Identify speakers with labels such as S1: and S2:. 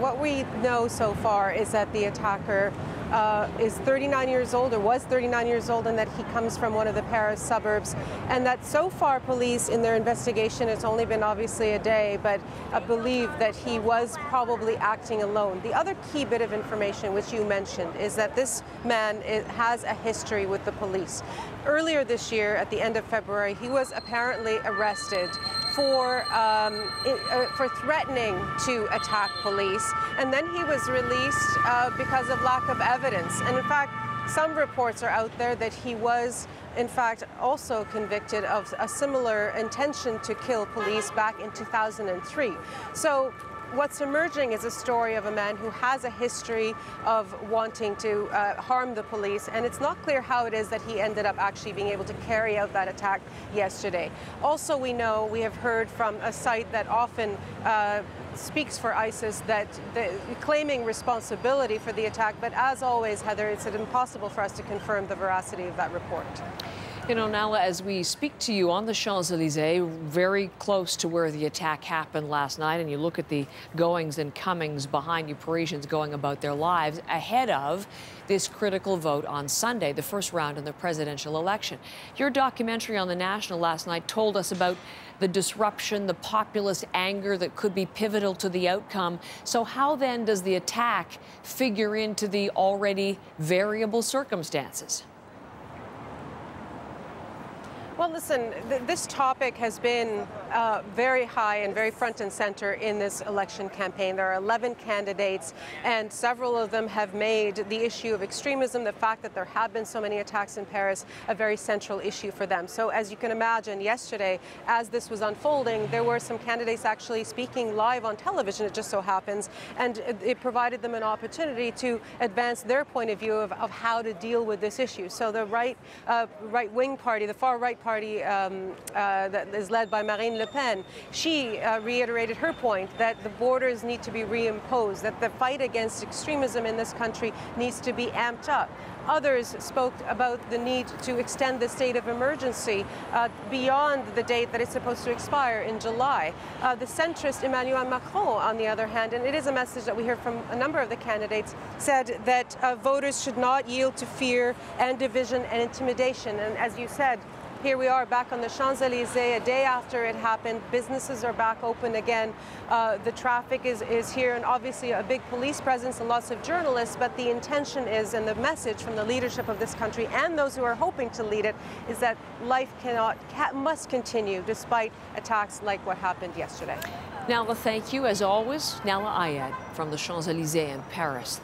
S1: What we know so far is that the attacker is 39 years old, or was 39 years old, and that he comes from one of the Paris suburbs. And that so far police in their investigation, it's only been obviously a day, but believe that he was probably acting alone. The other key bit of information which you mentioned is that this man has a history with the police. Earlier this year, at the end of February, he was apparently arrested for threatening to attack police, and then he was released because of lack of evidence. And in fact, some reports are out there that he was in fact also convicted of a similar intention to kill police back in 2003. So what's emerging is a story of a man who has a history of wanting to harm the police, and it's not clear how it is that he ended up actually being able to carry out that attack yesterday. Also, we have heard from a site that often speaks for ISIS that claiming responsibility for the attack, but as always, Heather, it's impossible for us to confirm the veracity of that report.
S2: You know, Nala, as we speak to you on the Champs-Elysees, very close to where the attack happened last night, and you look at the goings and comings behind you, Parisians going about their lives ahead of this critical vote on Sunday, the first round in the presidential election. Your documentary on the National last night told us about the disruption, the populist anger that could be pivotal to the outcome. So how then does the attack figure into the already variable circumstances?
S1: Well, listen, this topic has been very high and very front and center in this election campaign. There are 11 candidates, and several of them have made the issue of extremism, the fact that there have been so many attacks in Paris, a very central issue for them. So as you can imagine, yesterday, as this was unfolding, there were some candidates actually speaking live on television, it just so happens, and it provided them an opportunity to advance their point of view of how to deal with this issue. So the right-wing party, the far-right party that is led by Marine Le Pen, she reiterated her point that the borders need to be reimposed, that the fight against extremism in this country needs to be amped up. Others spoke about the need to extend the state of emergency beyond the date that it's supposed to expire in July. The centrist Emmanuel Macron, on the other hand, and it is a message that we hear from a number of the candidates, said that voters should not yield to fear and division and intimidation. And as you said, here we are back on the Champs-Elysees a day after it happened. Businesses are back open again. The traffic is here, and obviously a big police presence and lots of journalists, but the intention is, and the message from the leadership of this country and those who are hoping to lead it, is that life must continue despite attacks like what happened yesterday.
S2: Nala, thank you. As always, Nala Ayad from the Champs-Elysees in Paris.